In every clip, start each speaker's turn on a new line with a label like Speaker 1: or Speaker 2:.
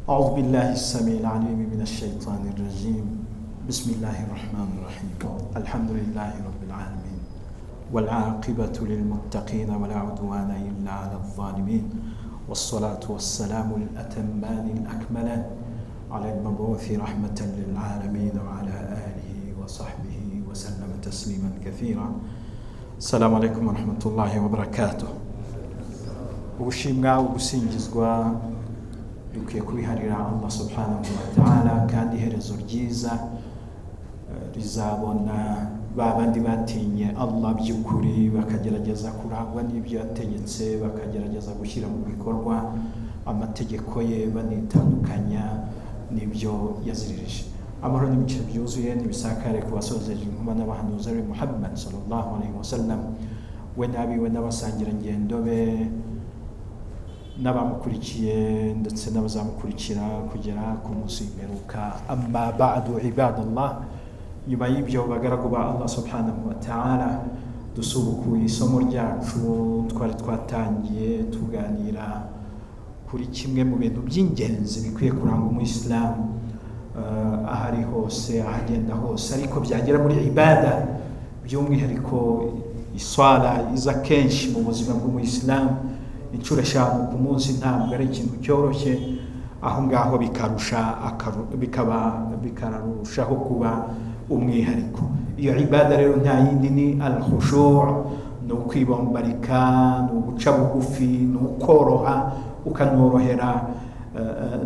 Speaker 1: أعوذ بالله السميع العليم من الشيطان الرجيم بسم الله الرحمن الرحيم الحمد لله رب العالمين والعاقبة للمتقين ولا عدوان إلا على الظالمين والصلاة والسلام الأتمان الأكملان على المبعوث رحمة للعالمين وعلى آله وصحبه وسلم تسليما كثيرا. السلام عليكم ورحمة الله وبركاته. ubushimwa ubusingizwa dukwiye kubiharira Allah subhanahu wa ta'ala, kandi iherezo ryiza rizabona babandi batinye Allah by'ukuri bakagerageza kurangwa n'ibyo yategetse, bakagerageza gushyira mu bikorwa amategeko ye banitandukanya n'ibyo yaziririje. Amahoro n'imico byuzuye n'ibisakare ku basozeje intumwa n'abahanuzi ari Muhammad sallallahu alaihi wasallam, we n'abiwe n'abasangira ngendo be n'abamukurikiye ndetse n'abazamukurikira kugera ku munsi w'imperuka. Amma ba'du ibadallah, nyuma y'ibyo bagaragu ba Allah subhanahu wa ta'ala, dusubukuye isomo ryacu twari twatangiye tuganira kuri kimwe mu bintu by'ingenzi bikwiye kuranga umuyisilamu ahari hose, ahagenda hose, ariko byagera muri ibada, by'umwihariko iswala iza kenshi mu buzima bw'umuyisilamu inshuro 5 ku munsi. Ntabwo ari ikintu cyoroshye, aho ngaho bikarushaho kuba umwihariko. Iyo ibada rero nta yindi ni al-khushu', no kwibombarika, no guca bugufi, no koroha, ukanorohera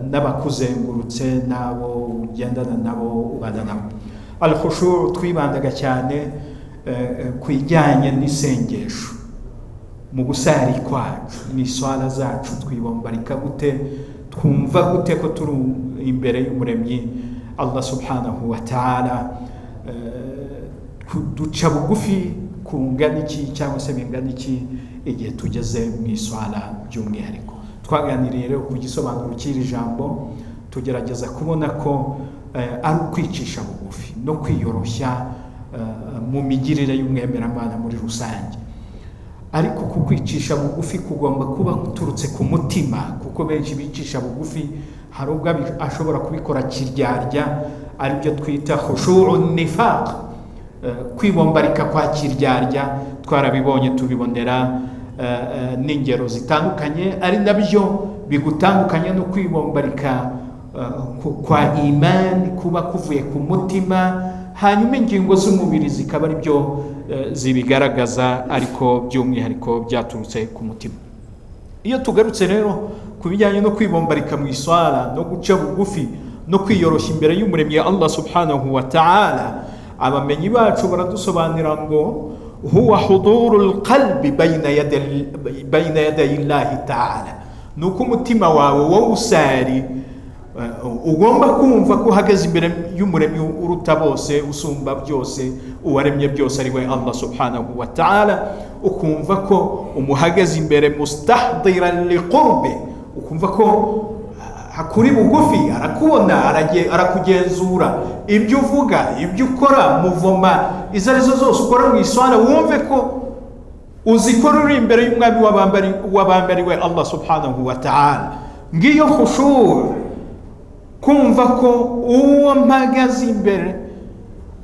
Speaker 1: n'abakuzengurutse nabo ugendana nabo ubana nabo. Al-khushu' twibandaga cyane kwijyanye n'isengesho mu gusari kwacu, ni swala zacu, twibombarika gute, twumva gute ko turi imbere y'umuremyi Allah subhanahu wa ta'ala, duca bugufi kungana iki cyangwa se bingana iki igihe tugeze mu iswala by'umwihariko. Twaganiriye rero ku gisobanuro cy'iri jambo, tugerageza kubona ko ari ukwicisha bugufi no kwiyoroshya mu migirire y'umwemeramana muri rusange. Ariko kukwicisha bugufi kugomba kuba guturutse ku mutima, kuko benshi bicisha bugufi hari ubwo ashobora kubikora kiryarya, aribyo twita khushu'un nifaq, kwibombarika kwa kiryarya. Twarabibonye tubibonera n'ingero zitandukanye, ari nabyo bigutandukanya no kwibombarika kwa imani kuba kuvuye ku mutima, hanyuma ingingo z'umubiri zikaba ari byo zibigaragaza, ariko by'umwihariko byaturutse ku mutima. Iyo tugarutse rero ku bijyanye no kwibombarika mu iswala no guca bugufi no kwiyoroshya imbere y'umuremyi Allah subhanahu wa ta'ala, abamenyi bacu baradusobanura ngo huwa hudurul qalbi bayna yaday Allah ta'ala, nuko umutima wawe wowe usari ugomba kumva ko uhagaze imbere y'umuremyi uruta bose, usumba byose, uwaremye byose ari we Allah subhanahu wa ta'ala. Ukumva ko umuhagaze imbere mustahdiran liqurbi, ukumva ko hakuri bugufi, arakubona, arakugenzura ibyo uvuga, ibyo ukora, muvoma izo arizo zose ukora mu iswala, wumve ko uzikora uri imbere y'umwami w'abambari we Allah subhanahu wa ta'ala. Ngiyo khushu', kumva ko uwo mpagaze imbere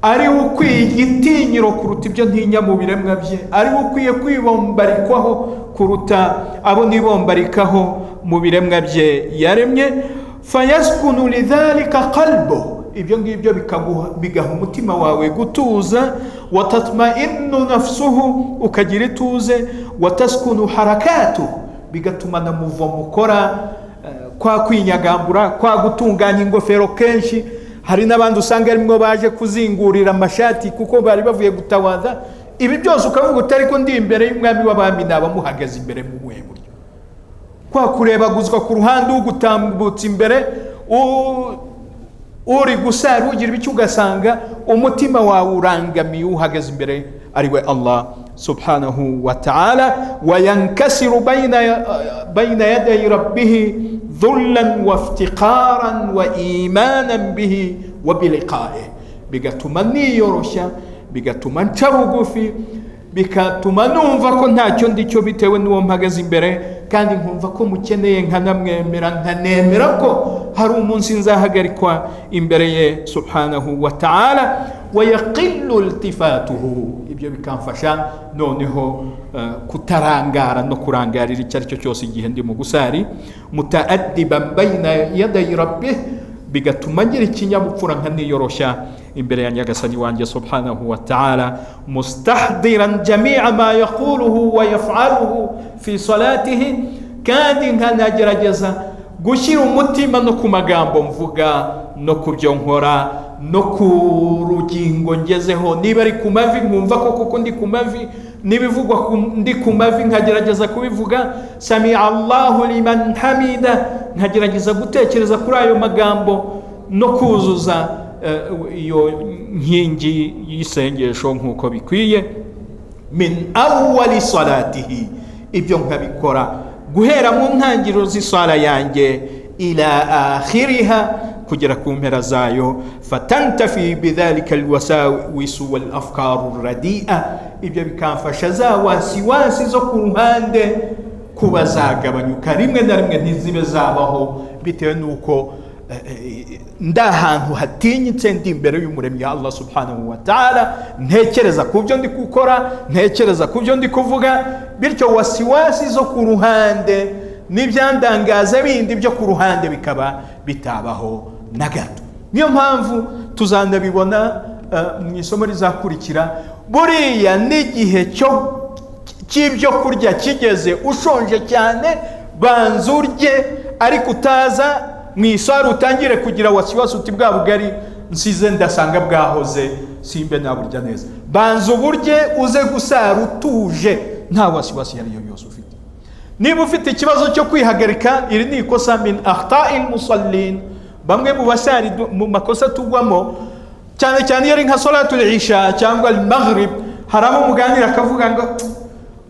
Speaker 1: ari ukwiye igitinyiro kuruta ibyo ntinya mu biremwa bye, ari ukwiye kwibombarikwaho kuruta abo nibombarikaho mu biremwa bye yaremye. Fayaskunu lidhalika qalbu, ibyo ngibyo bigaha umutima wawe gutuza. Watatma'innu nafsuhu, ukagira ituze. Wataskunu harakatu, bigatuma na muvomo ukora, kwa kwinyagambura, kwa gutunganya ingofero. Kenshi hari n'abandi usanga arimwo baje kuzingurira amashati kuko bari bavuye gutawaza. Ibi byose ukavuga utari ko ndi imbere y'umwami w'abami nabamuhagaze imbere mu buhe buryo, kwa kurebaguzwa ku ruhande, ugutambutsa imbere, uri gusara ugira ibiki, ugasanga umutima wawe urangamiye uhagaze imbere ari we Allah subhanahu wa ta'ala. Wayankasiru bayna yaday rabbih dhullan wa iftiqaran wa imanan bihi wa biliqa'ih, bigatuma niyoroshya, bigatuma nca bugufi, bigatuma numva ko ntacyo ndicyo bitewe n'uwo mpagaze imbere, kandi nkumva ko mukeneye nkanamwemera, nkanemera ko hari umunsi nzahagarikwa imbere ye subhanahu wa ta'ala. Wa yaqillu iltifatuhu, ibyo bikamfasha noneho kutarangara no kurangarira icyo ari cyo cyose igihe ndi mu gusari. Mutaaddiban bayna yaday rabbih, bigatuma ngira ikinyabupfura nkaniyoroshya imbere ya nyagasani wanjye subhanahu wa ta'ala. Mustahdiran jami'a ma yaquluhu wa yaf'aluhu fi salatihi, kandi nkanagerageza gushyira umutima no ku magambo mvuga no ku byo nkora no ku rugingo ngezeho. Niba ari ku mavi nkumva koko ndi ku mavi, nibivugwa ndi ku mavi nkagerageza kubivuga sami Allahu liman hamida, nkagerageza gutekereza kuri ayo magambo no kuzuza iyo nkingi y'isengesho nk'uko bikwiye. Min awwali salatihi, ibyo nkabikora guhera mu ntangiriro z'isala yanjye ila akhiriha, kugera ku mpera zayo. Fatantafi bidhalika alwasawisu wal afkaru radi'a, ibyo bikamfasha za wasiwasi zo ku ruhande kuba zagabanyuka, rimwe na rimwe ntizibe zabaho, bitewe n'uko ndahantu hatinyitse ndi imbere y'umuremyi Allah subhanahu wa ta'ala, ntekereza ku byo ndi gukora, ntekereza ku byo ndi kuvuga, bityo wasiwasi zo ku ruhande n'ibyandangaza bindi byo ku ruhande bikaba bitabaho na gato. Niyo mpamvu tuzanabibona mu isomo rizakurikira, buriya n'igihe cy'ibyo kurya kigeze, ushonje cyane banza urye, ariko utaza mu isari utangire kugira wasiwasi uti bwa bugari nsize ndasanga bwahoze simbe naburya neza. Banza uburye uze gusara utuje, nta wasiwasi yari yo yose ufite. Niba ufite ikibazo cyo kwihagarika, iri ni ikosa min akhta'il musallin, bamwe mu basari mu makosa tugwamo, cyane cyane yari nka salatul isha cyangwa al-maghrib. Haramo muganira akavuga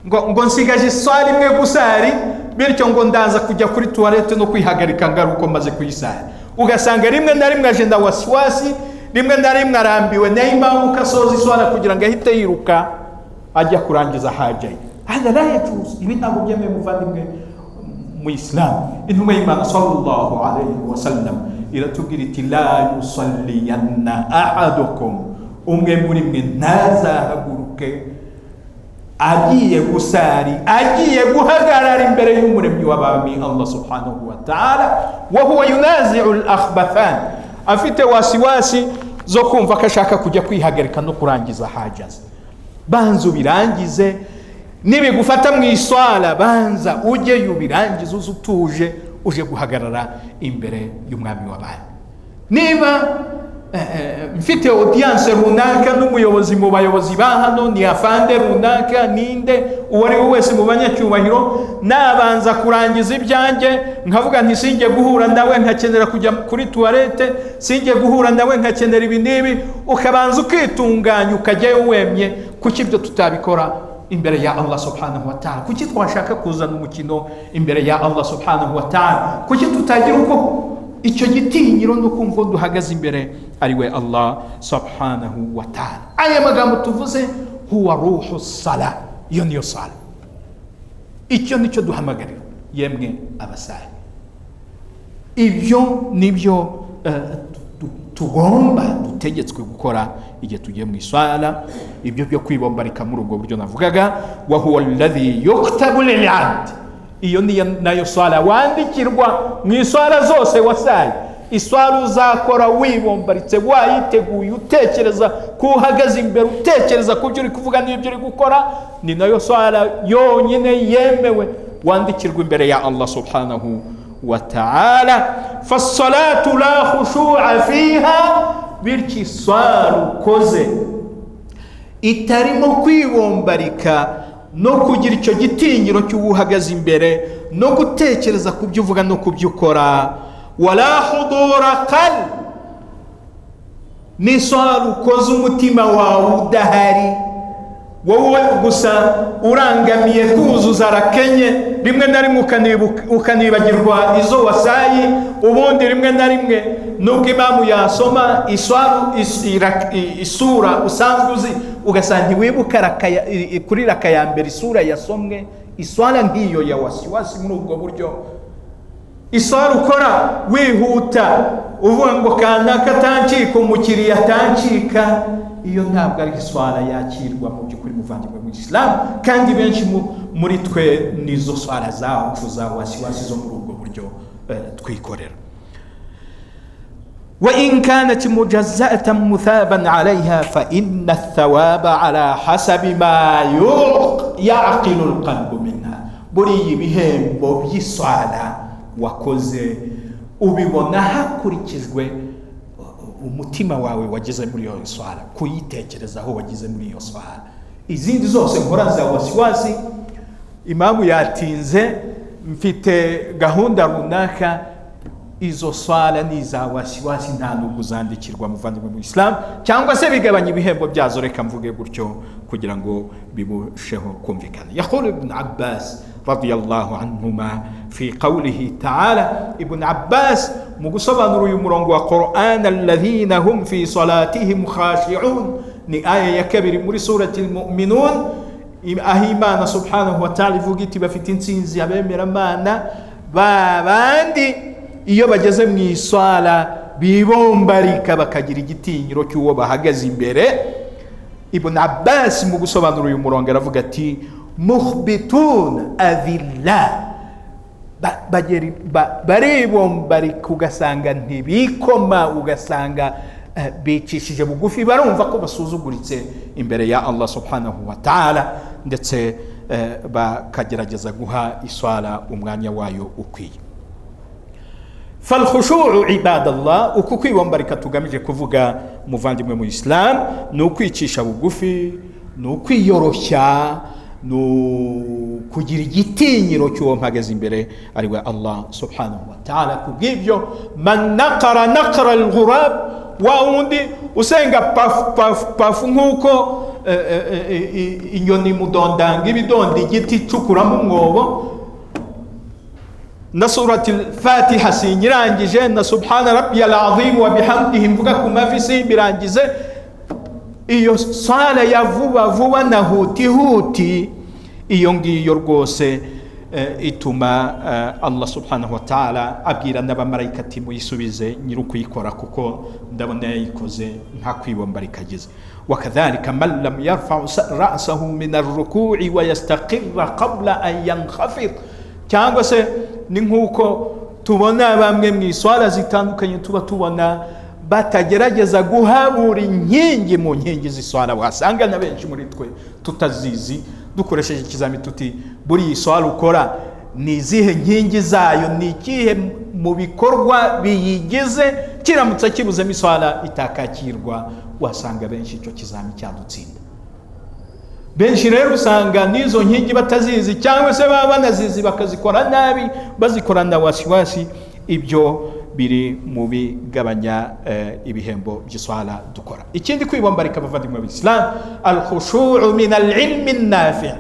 Speaker 1: ngo nsigaje swali imwe gusari, bityo ngo ndaza kujya kuri toilette no kwihagarika ngaruko maze kuyisara. Ugasanga rimwe na rimwe agenda wasiwasi, rimwe na rimwe arambiwe n'impamvu kasoza iswala kugira ngo ahite yiruka ajya kurangiza haja ye. Hada la yajuz, ibi ntabwo byemewe muvandimwe mu Islam. Intumwa y'Imana sallallahu alayhi wa sallam iratubwira iti la yusalliyanna ahadukum, umwe muri mwe ntazahaguruke agiye gusari, agiye guhagarara imbere y'umuremyi w'abami Allah subhanahu wa ta'ala, wa huwa yunazi'u al-akhbathan, afite wasiwasi zo kumva ko ashaka kujya kwihagarika no kurangiza haja ze. Banza ubirangize, nibigufata mu iswala banza ujye ubirangize, utuje uje guhagarara imbere y'umwami w'abami. Niba mfite audience runaka n'umuyobozi mu bayobozi ba hano, ni afande runaka, ninde uwo ari we wese mu banyacyubahiro, nabanza kurangiza ibyanjye nkavuga nti sinjye guhura nawe nkakenera kujya kuri toilette, sinjye guhura nawe nkakenera ibi n'ibi, ukabanza ukitunganya ukajyayo wemye. Kuki ibyo tutabikora imbere ya Allah subhanahu wa ta'ala? Kuki twashaka kuzana umukino imbere ya Allah subhanahu wa ta'ala? Kuki tutagira uko icyo gitinyiro no kumva duhagaze imbere ari we Allah subhanahu wa ta'ala? Aya magambo tuvuze huwa ruhu sala, iyo niyo sala. Icyo nicyo duhamagarira yemwe abasari. Ibyo nibyo tugomba dutegetswe gukora igihe tugiye mu iswala. Ibyo byo kwibombarika muri ubwo buryo navugaga, wa huwa alladhi yuktabu lil'abd, iyo ni nayo swala wandikirwa mu iswala zose wasaye. Iswala uzakora wibombaritse, wayiteguye, utekereza ko uhagaze imbere, utekereza ku byo uri kuvuga n'ibyo uri gukora, ni nayo swala yonyine yemewe wandikirwa imbere ya Allah subhanahu wa ta'ala. Fassalatu la khushu'a fiha, bityo iswala ukoze itarimo kwibombarika no kugira icyo gitinyiro cy'uhagaze imbere no gutekereza ku byo uvuga no ku byo ukora. Wala hudura qalb, ni swala ukoze umutima wawe udahari, wowe gusa urangamiye kuzuza rakenye, rimwe na rimwe ukanibagirwa izo wasayi, ubundi rimwe na rimwe nubwo imamu yasoma isura usanzwe uzi, ugasanga ntiwibuka kuri raka ya mbere isura yasomwe iswala nk'iyo ya wasiwasi muri ubwo buryo, iswala ukora wihuta uvuga ngo kanaka atancika, umukiriya atancika, iyo ntabwo ari iswala yakirwa mu by'ukuri muvandimwe mu Islam. Kandi benshi muri twe nizo swala zacu za wasiwasi zo muri ubwo buryo twikorera. وإن كانت مجزأة مثابا عليها فإن الثواب على حسب ما يعقل القلب منها. buri bihembo by'iswala wakoze ubibona hakurikijwe umutima wawe wagize muri iyo swala, kuyitekerezaho wagize muri iyo swala. Izindi zose nkora za wasiwasi, imamu yatinze, mfite gahunda runaka, izo swala ni za wasiwasi nta nubwo uzandikirwa muvandimwe mu Islam, cyangwa se bigabanya ibihembo byazo. Reka mvuge gutyo kugira ngo bibusheho kumvikana. Yaqulu Ibn Abbas radiyallahu anhuma fi qawlihi ta'ala, Ibn Abbas mu gusobanura uyu murongo wa Qur'an, alladhina hum fi salatihim khashi'un, ni aya ya kabiri muri surati al-Mu'minun, aho Imana subhanahu wa ta'ala ivuga iti bafite intsinzi abemera Imana babandi iyo bageze mu iswala bibombarika bakagira igitinyiro cy'uwo bahagaze imbere. Ibn Abbas mu gusobanura uyu murongo aravuga ati mukhbitun adhilla, baribombarika ugasanga ntibikoma, ugasanga bicishije bugufi, barumva ko basuzuguritse imbere ya Allah subhanahu wa ta'ala, ndetse bakagerageza guha iswala umwanya wayo ukwiye. فالخشوع عباد الله, uku kwibombarika tugamije kuvuga muvandimwe mu Islam, ni ukwicisha bugufi, ni ukwiyoroshya, ni kugira igitinyiro cy'uwo mpagaze imbere ari we Allah subhanahu wa ta'ala. Kubw'ibyo man naqara naqra al-ghurab, wa wundi usenga pafu nk'uko inyoni mudondanga ibidonda igiti cukuramo umwobo, na surati al-Fatiha sinyirangije, na subhana rabbiyal azim wa bihamdihi mvuga ku mavi simbirangize, iyo sala ya vuba na huti, iyo ngiyo rwose ituma Allah subhanahu wa ta'ala abwira n'abamarayika ati muyisubize nyirukuyikora, kuko ndabona yayikoze nta kwibombarika agize. wakadhalika man lam yarfa ra'sahu min ar-ruku'i wa yastaqirra qabla an yankhafid, cyangwa se ni nk'uko tubona bamwe mu iswala zitandukanye tuba tubona batagerageza guhabura inkingi mu nkingi z'iswala. Wasanga na benshi muri twe tutazizi, dukoresheje ikizami tuti buri iswala ukora ni izihe nkingi zayo, ni ikihe mu bikorwa biyigize, kiramutse kibuzemo iswala itakakirwa. Wasanga benshi icyo kizami cyadutsinda. Benshi rero usanga nizo nkingi batazizi, cyangwa se baba banazizi bakazikora nabi, bazikorana wasiwasi. Ibyo biri mu bigabanya ibihembo by'iswala dukora. Ikindi kwibombarika bavandimwe b'Islam, al-khushu'u min al-ilmi an-nafi'.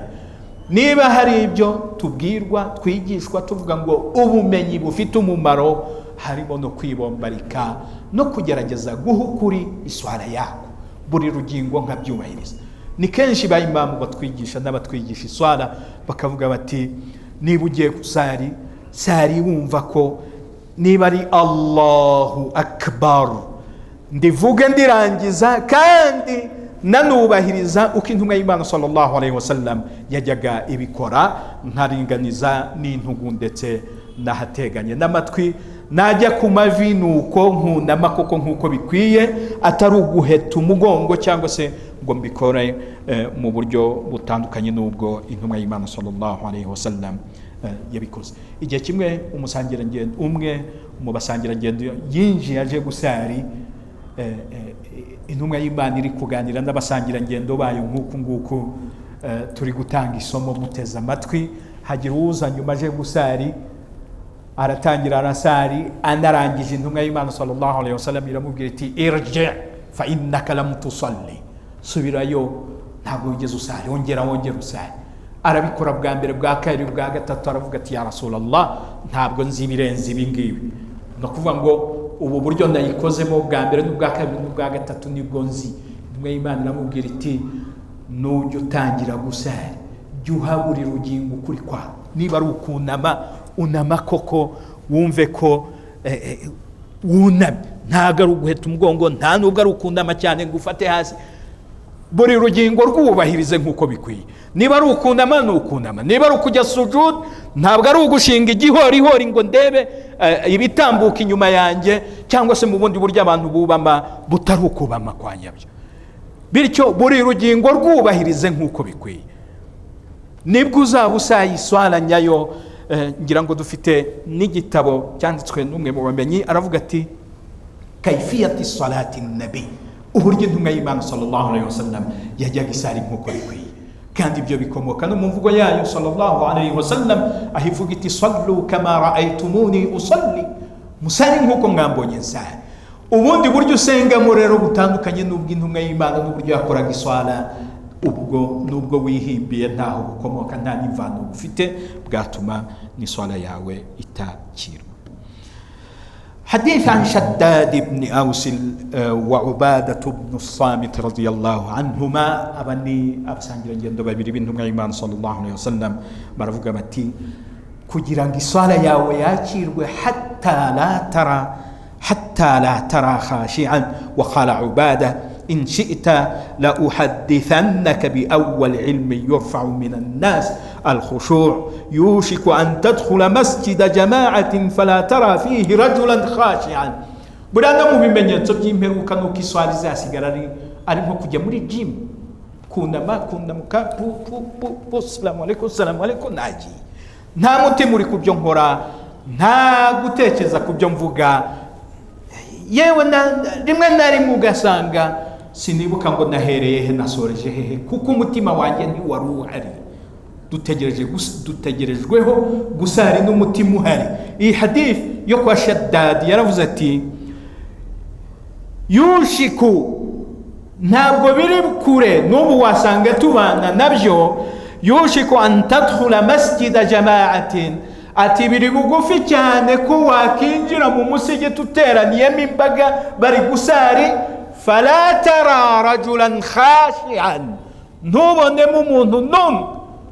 Speaker 1: Niba hari ibyo tubwirwa twigishwa tuvuga ngo ubumenyi bufite umumaro, harimo no kwibombarika no kugerageza guha ukuri iswala yako, buri rugingo nkabyubahiriza. Ni kenshi ba imamu batwigisha n'abatwigisha iswala bakavuga bati niba ugiye sari wumva ko niba ari Allahu akbar ndivuge ndirangiza, kandi nanubahiriza uko intumwa y'Imana sallallahu alaihi wasallam yajyaga ibikora, nkaringaniza n'intugu ndetse nahateganye n'amatwi, najya ku mavi nuko nkunama koko nkuko bikwiye, atari uguheta umugongo cyangwa se ngo mbikore mu buryo butandukanye n'ubwo intumwa y'Imana sallallahu alaihi wasallam yabikoze. Igihe kimwe umusangirangendo umwe mu basangirangendo yinjiye aje gusari, intumwa y'Imana iri kuganira n'abasangirangendo bayo nk'uku nguku turi gutanga isomo muteze amatwi. Hagira uza nyuma aje gusari, aratangira arasari, anarangije intumwa y'Imana sallallahu alaihi wasallam iramubwira iti irji fa innaka lam tusalli, subirayo ntabwo wigeze usari, wongera usari. Arabikora bwa mbere, bwa kabiri, bwa gatatu, aravuga ati ya Rasulullah ntabwo nzi ibirenze ibi ngibi. No kuvuga ngo ubu buryo nayikozemo bwa mbere n'ubwa kabiri n'ubwa gatatu nibwo nzi. Intumwa y'Imana iramubwira iti nujya utangira gusari jya uha buri rugingo ukuri kwawe. Niba ari ukunama, unama koko wumve ko wunamye, ntabwo ari uguheta umugongo, nta nubwo ari ukunama cyane ngo ufate hasi. Buri rugingo rwubahirize nk'uko bikwiye. Niba ari ukunama ni ukunama, niba ari ukujya sujud ntabwo ari ugushinga igihorihori ngo ndebe ibitambuka inyuma yanjye, cyangwa se mu bundi buryo abantu bubama butari ukubama kwa nyabyo. Bityo buri rugingo rwubahirize nk'uko bikwiye, nibwo uzaba usaye iswala nyayo. Ngira ngo dufite n'igitabo cyanditswe n'umwe mu bamenyi, aravuga ati kayfiyati salati nabi, uburyo intumwa y'Imana sallallahu alaihi wasallam yajyaga isari nk'uko bikwiye. Kandi ibyo bikomoka no mu mvugo yayo sallallahu alaihi wasallam, aho ivuga iti sallu kama ra'aytumuni usalli, musari nk'uko mwambonye nsari. Ubundi buryo usengamo rero butandukanye n'ubw'intumwa y'Imana n'uburyo yakoraga iswala, ubwo nubwo wihimbiye ntaho bukomoka, nta n'imvano ufite, bwatuma n'iswala yawe itakirwa. حديث عن شداد بن أوس وعبادة بن الصامت رضي الله عنهما. أبني أبسانجر جندو بابير بنتم إيمان صلى الله عليه وسلم مرفوق متي كجيران الصلاة يا وياكير حتى لا ترى خاشعا. وقال عبادة إن شئت لأحدثنك بأول علم يرفع من الناس الخشوع، يوشك أن تدخل مسجد جماعة فلا ترى فيه رجلا خاشعا. برانا مبين ينتبه مروكا نوكي سوالي زاسي قراري أريمو كجا مري جيم كونا مكا بو السلام عليكم ناجي nta mutima uri kubyo nkora, nta gutekereza kubyo mvuga, yewe rimwe na rimwe ugasanga sinibuka ngo nahereye he nasoreje hehe, kuko umutima wanjye ntiwari uhari. dutegerejweho gusa hari n'umutima uhari. Iyi hadith yo kwa Shaddad yaravuze ati yushiku, ntabwo biri kure n'ubu wasanga tubana nabyo, yushiku an tadkhula masjida jama'atin, ati biri bugufi cyane ko wakinjira mu musigiti uteraniyemo imbaga bari gusari, fala tara rajulan khashi'an, ntubonemo umuntu n'umwe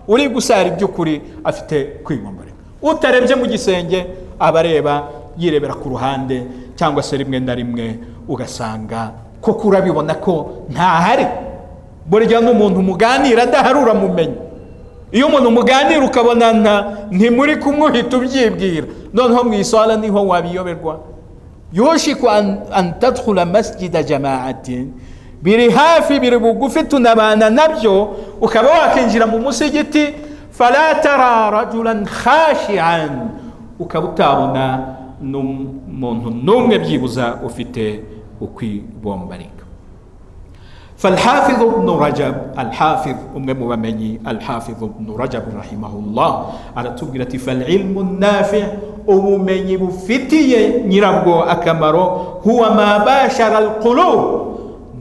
Speaker 1: uri gusara iby'ukuri afite kwiyomborera. Utarebye mu gisenge abareba yirebera ku ruhande, cyangwa se rimwe na rimwe ugasanga koko urabibona ko ntahari. Burya n'umuntu muganira adahari uramumenya. Iyo umuntu muganira ukabona ntimuri kumwe uhita ubyibwira, noneho mu iswala niho wabiyoberwa. Yushiku an tadkhula masjida jama'atin, biri hafi biri bugufi tunabana nabyo, ukaba wakinjira mu musigiti, fala tara rajulan khashi'an, ukaba utabona n'umuntu n'umwe byibuza ufite ukwibombarika. فالحافظ ابن رجب، الحافظ مبمني الحافظ ابن رجب رحمه الله على تبقرة فالعلم النافع ومبمني بفتي نربو أكمرو هو ما باشر القلوب،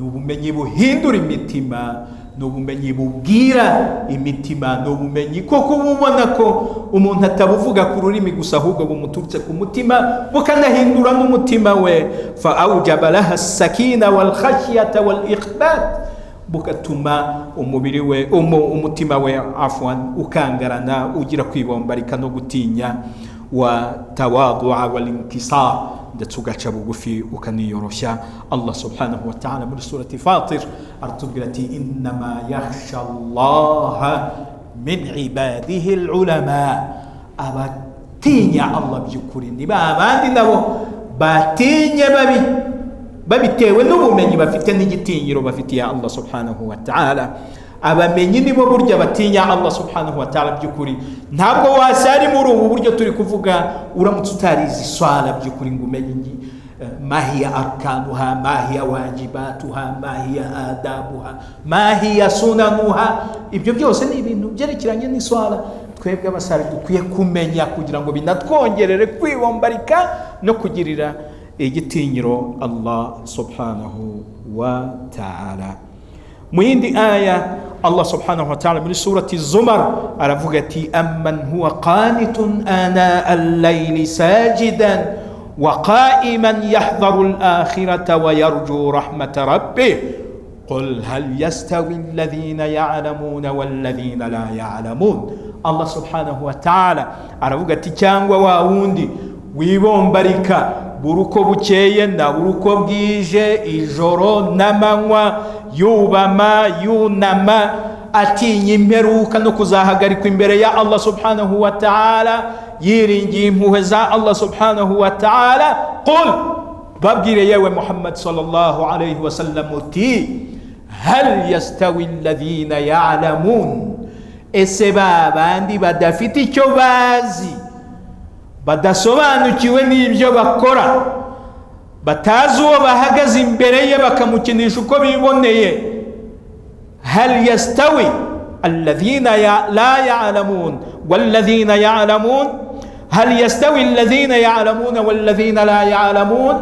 Speaker 1: نبمني بهندر المتما، نبمني بغيرا imitima, n'ubumenyi koko ubona ko umuntu atabuvuga ku rurimi gusa ahubwo bumuturutse ku mutima bukanahindura n'umutima we. Fa awjaba laha as-sakina wal khashyata wal ikhbat, bukatuma umubiri we umutima we afwan ukangarana, ugira kwibombarika no gutinya, wa tawadu'a wal inkisar, ndetse ugaca bugufi ukaniyoroshya. Allah subhanahu wa ta'ala muri surati Fatir aratubwira ati innama yakhsha Allah min ibadihi al-ulama, abatinya Allah by'ukuri ni babandi nabo batinya babitewe n'ubumenyi bafite n'igitinyiro bafitiye Allah subhanahu wa ta'ala. Abamenyi nibo burya batinya Allah subhanahu wa ta'ala by'ukuri. Ntabwo wasari muri ubu buryo turi kuvuga uramutse utarizi swala by'ukuri ngo umenye mahiya arkanuha, mahiya wajibatuha, mahiya adabuha, mahiya sunanuha. Ibyo byose ni ibintu byerekeranye n'iswala twebwe abasari dukwiye kumenya kugira ngo binatwongerere kwibombarika no kugirira igitinyiro Allah subhanahu wa ta'ala. Mu yindi aya Allah subhanahu wa ta'ala muri surati Zumar aravuga ati amman huwa qanitun ana al-layli sajidan wa qa'iman yahdharu al-akhirata wa yarju rahmata rabbih قل هل يستوي الذين يعلمون والذين لا يعلمون. Allah subhanahu wa ta'ala aravuga ati cyangwa wa wundi wibombarika buruko bukeye na buruko bwije, ijoro n'amanywa, yubama yunama, atinya imperuka no kuzahagarikwa imbere ya Allah subhanahu wa ta'ala, yiringiye impuhwe za Allah subhanahu wa ta'ala. Qul, babwire yewe Muhammad sallallahu alayhi wa sallam uti hal yastawi alladhina ya'lamun, ese babandi badafite icyo bazi, badasobanukiwe n'ibyo bakora, batazi uwo bahagaze imbere ye bakamukinisha uko biboneye. هل يستوي الذين لا يعلمون والذين يعلمون؟ هل يستوي الذين يعلمون والذين لا يعلمون؟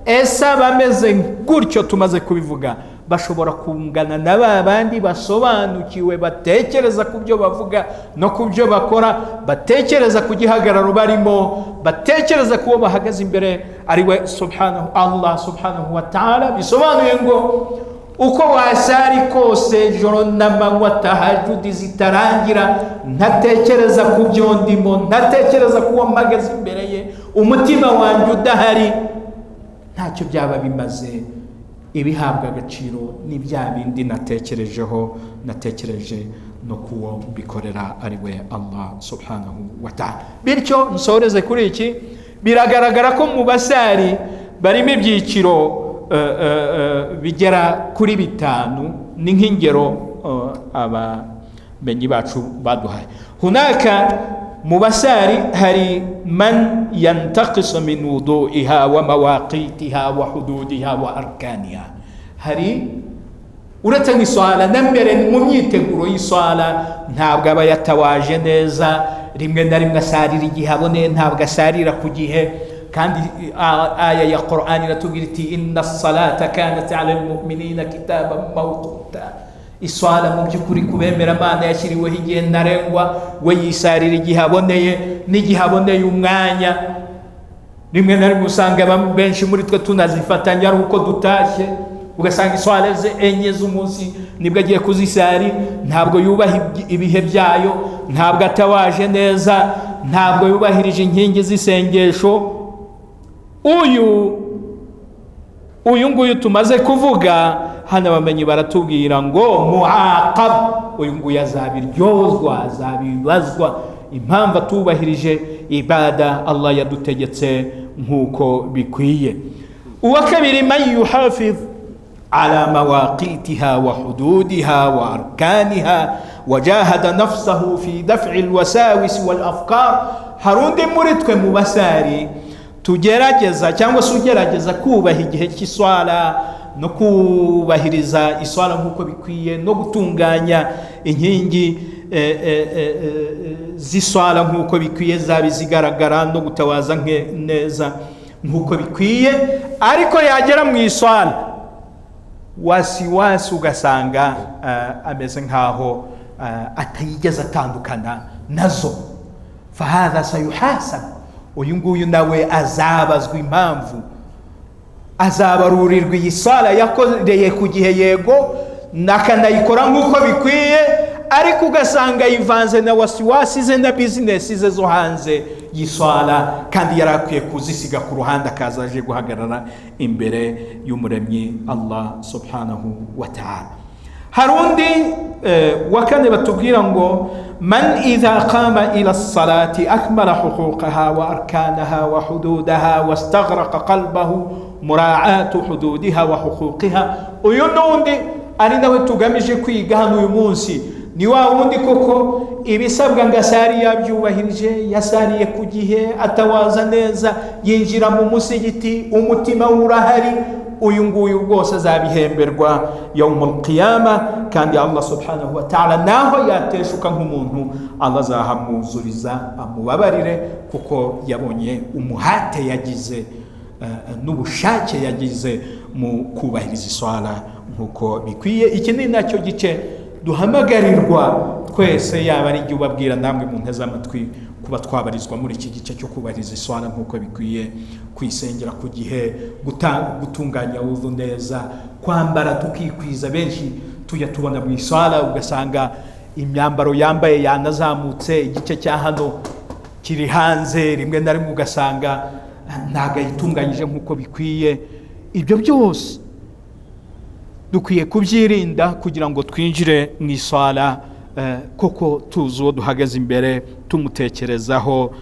Speaker 1: esa bameze gutyo tumaze kubivuga bashobora kungana na babandi basobanukiwe, batekereza ku byo bavuga no ku byo bakora, batekereza ku gihagararo barimo, batekereza kuwo bahagaze imbere ariwe subhanahu Allah subhanahu wa ta'ala. Bisobanuye ngo uko wasari kose joro n'amanywa tahajudi zitarangira ntatekereza ku byo ndimo, ntatekereza kuwo mpagaze imbere ye, umutima wanjye udahari, ntacyo byaba bimaze. Ibihabwa agaciro ni bya bindi natekereje no kuwo bikorera ariwe Allah subhanahu wa ta'ala. Bityo nsoreze kuri iki, biragaragara ko mu basari barimo ibyiciro bigera kuri bitanu, ni nk'ingero abamenyi bacu baduhaye. Hunaka mu basari hari man yantaqisu min wudu'iha wa mawaqitiha wa hududiha wa arkaniha. Hari uretse n'iswala na mbere mu myiteguro y'iswala ntabwo aba yatawaje neza, rimwe na rimwe asarira igihe aboneye, ntabwo asarira ku gihe. kandi aya ya Qur'an iratubwira iti inna as-salata kanat 'ala al-mu'minina kitaban mawquta. Iswala mu by'ukuri kubemera Imana yashyiriweho igihe ntarengwa, we yisarira igihe aboneye n'igihe aboneye umwanya. Rimwe na rimwe usanga benshi muri twe tunazifatanya ari uko dutashye, ugasanga iswala enye z'umunsi nibwo agiye kuzisari, ntabwo yubaha ibihe byayo, ntabwo atawaje neza, ntabwo yubahirije inkingi z'isengesho. uyu nguyu tumaze kuvuga hano abamenyi baratubwira ngo muaqab, uyu nguyu azabiryozwa, azabibazwa impamvu atubahirije ibada Allah yadutegetse nk'uko bikwiye. Uwa kabiri, man yuhafiz ala mawaqitiha wa hududiha wa arkaniha wajahada nafsahu fi daf'i alwasawis wal afkar. Harundi muri twe mu basari tugerageza cyangwa se ugerageza kubaha igihe cy'iswala no kubahiriza iswala nk'uko bikwiye, no gutunganya inkingi z'iswala nk'uko bikwiye, zaba izigaragara no gutawaza neza nk'uko bikwiye, ariko yagera mu iswala wasiwasi ugasanga ameze nk'aho atayigeze atandukana nazo. Fahadha sayuhasab, uyu nguyu nawe azabazwa impamvu, azabarurirwa iyi sala yakoreye ku gihe yego nakanayikora nk'uko bikwiye, ariko ugasanga yivanze na wasiwasi ze na bizinesi ze zo hanze y'iswala, kandi yarakwiye kuzisiga ku ruhande akaza aje guhagarara imbere y'umuremyi Allah subhanahu wa ta'ala. Harundi wa kane batubwira ngo man idha qama ila as-salati akmala huquqaha wa arkanaha wa hududaha wastaghraqa qalbahu mura'atu hududiha wa huquqiha. Uyu nundi ari nawe tugamije kwiga hano uyu munsi, ni wa wundi koko ibisabwa ngasari yabyubahirije, yasariye ku gihe, atawaza neza, yinjira mu musigiti umutima urahari. Uyu nguyu rwose azabihemberwa yawmul qiyama, kandi Allah subhanahu wa ta'ala naho yateshuka nk'umuntu Allah azahamuzuriza amubabarire, kuko yabonye umuhate yagize n'ubushake yagize mu kubahiriza iswala nk'uko bikwiye. Iki ni nacyo gice duhamagarirwa twese yaba ari igihe ubabwira namwe mu nteze amatwi kuba twabarizwa muri iki gice cyo kubahiriza iswala nk'uko bikwiye, kwisengera ku gihe, gutunganya wudu neza, kwambara tukikwiza. Benshi tujya tubona mu iswala ugasanga imyambaro yambaye yanazamutse, igice cya hano kiri hanze, rimwe na rimwe ugasanga ntago yitunganyije nk'uko bikwiye. Ibyo byose dukwiye kubyirinda kugira ngo twinjire mu iswala koko tuzi uwo duhagaze imbere, tumutekerezaho,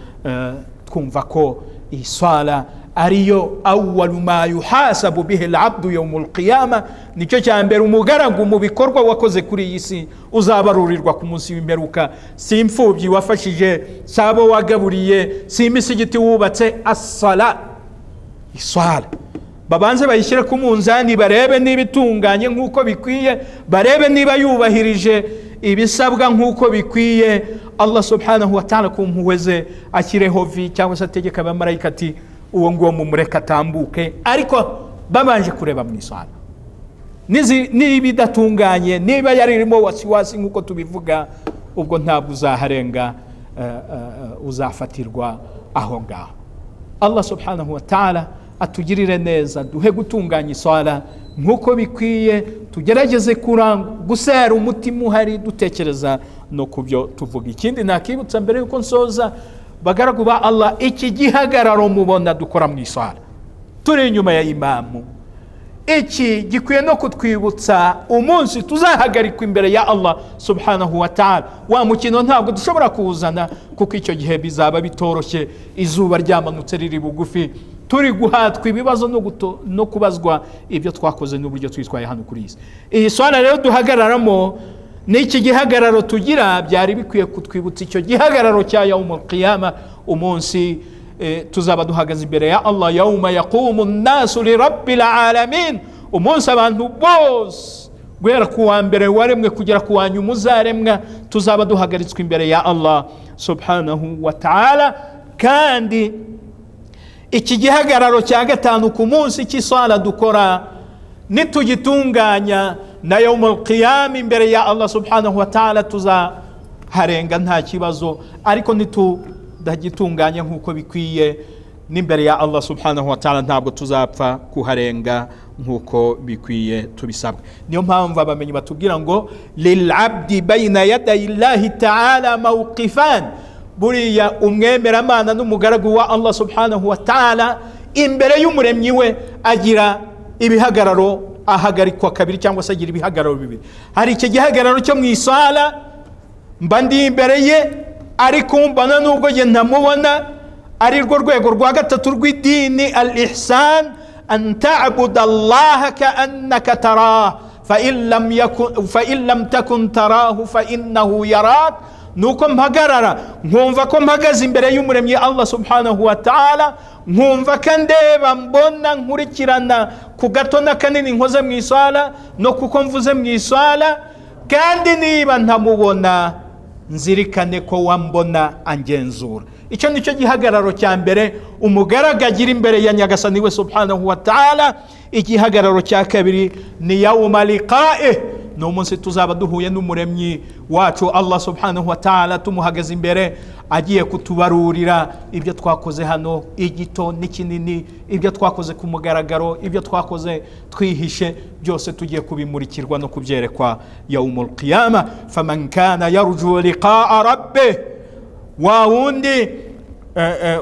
Speaker 1: twumva ko iswala ariyo awwalu ma yuhasabu bihi al-abdu yawm al-qiyama, nicyo cyambere umugaragu mu bikorwa wakoze kuri iyi si uzabarurirwa ku munsi w'imperuka. Si imfubyi wafashije, sabo wagaburiye, si imisigiti wubatse, as-sala, iswala. Babanze bayishyire ku munzani barebe niba itunganye nk'uko bikwiye, barebe niba yubahirije ibisabwa nk'uko bikwiye. Allah subhanahu wa ta'ala kumpuweze ashyireho vi cyangwa se ategeka abamarayika ati uwo nguwo mumureka atambuke, ariko babanje kureba mu iswala niba idatunganye, niba yaririmo wasiwasi nk'uko tubivuga, ubwo ntabwo uzaharenga, uzafatirwa aho ngaho. Allah subhanahu wa ta'ala atugirire neza, duhe gutunganya iswala nk'uko bikwiye, tugerageze gusera umutima uhari dutekereza no kubyo tuvuga. Ikindi nakibutsa mbere yuko nsoza, bagaragu ba Allah, iki gihagararo mubona dukora mu iswala turi inyuma ya imamu, iki gikwiye no kutwibutsa umunsi tuzahagarikwa imbere ya Allah subhanahu wa ta'ala. Wa mukino ntabwo dushobora kuwuzana, kuko icyo gihe bizaba bitoroshye, izuba ryamanutse riri bugufi, turi guhatwa ibibazo no kubazwa ibyo twakoze n'uburyo twitwaye hano kuri isi. Iyi swala rero duhagararamo n'iki gihagararo tugira, byari bikwiye kutwibutsa icyo gihagararo cya yawmul qiyama, umunsi tuzaba duhagaze imbere ya Allah, yawma yaqumu an-nasu li rabbil alamin, umunsi abantu bose guhera ku wa mbere waremwe kugera ku wa nyuma uzaremwa tuzaba duhagaritswe imbere ya Allah subhanahu wa ta'ala. Kandi iki gihagararo cya gatanu ku munsi cy'iswala dukora nitugitunganya, na yawmul qiyama imbere ya Allah subhanahu wa ta'ala tuzaharenga nta kibazo, ariko nitudagitunganya nk'uko bikwiye n'imbere ya Allah subhanahu wa ta'ala ntabwo tuzapfa kuharenga nk'uko bikwiye tubisabwa. Niyo mpamvu abamenyi batubwira ngo lil abdi bayna yaday Allahi ta'ala mawqifan, buriya umwemeramana n'umugaragu wa Allah subhanahu wa ta'ala imbere y'umuremyi we agira ibihagararo, ahagarikwa kabiri cyangwa se agira ibihagararo bibiri. Hari iki gihagararo cyo mu iswala, mba ndi imbere ye ariko mbana nubwo je ntamubona, ari rwo rwego rwa gatatu rw'idini, al-ihsan an ta'budu Allah ka'annaka tarah fa in lam takun tarahu fa innahu yarak. Nuko mpagarara nkumva ko mpagaze imbere y'umuremyi Allah subhanahu wa ta'ala, nkumva kandeba, mbona, nkurikirana ku gato na kanini nkoze mu iswala no kuko mvuze mu iswala, kandi niba ntamubona nzirikane ko wambona angenzura. Icyo nicyo gihagararo cya mbere umugaragu agira imbere ya Nyagasani we subhanahu wa ta'ala. Igihagararo cya kabiri ni yawma liqa'ih, ni umunsi tuzaba duhuye n'umuremyi wacu Allah subhanahu wa ta'ala, tumuhagaze imbere agiye kutubarurira ibyo twakoze hano, igito n'ikinini, ibyo twakoze ku mugaragaro, ibyo twakoze twihishe, byose tugiye kubimurikirwa no kubyerekwa yawmul qiyama. Faman kana yarju liqa'a rabbih, wa wundi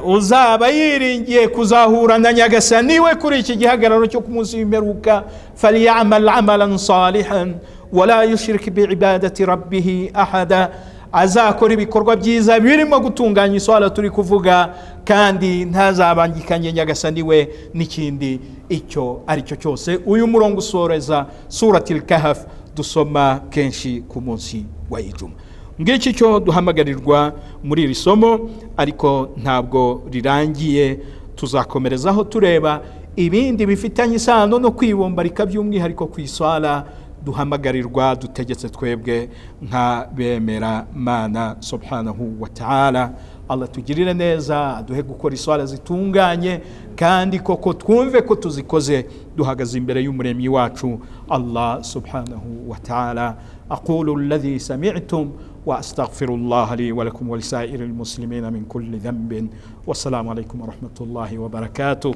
Speaker 1: uzaba yiringiye kuzahura na Nyagasani we kuri iki gihagararo cyo ku munsi w'imperuka, falyamal amalan salihan wala yushrik bi'ibadati rabbih ahada, azakora ibikorwa byiza birimo gutunganya iswala turi kuvuga, kandi ntazabangikanye Nyagasani we n'ikindi icyo ari cyo cyose. Uyu murongo usoreza suratul kahf dusoma kenshi ku munsi wa ijuma. Ngiki cyo duhamagarirwa muri iri somo, ariko ntabwo rirangiye, tuzakomerezaho tureba ibindi bifitanye isano no kwibombarika by'umwihariko ku iswala duhamagarirwa, dutegetse twebwe nka bemera Mana subhanahu wa ta'ala. Allah tugirire neza, aduhe gukora iswala zitunganye, kandi koko twumve ko tuzikoze duhagaze imbere y'umuremyi wacu Allah subhanahu wa ta'ala. أقول الذي سمعتم وأستغفر الله لي ولكم ولسائر المسلمين من كل ذنب والسلام عليكم ورحمة الله وبركاته.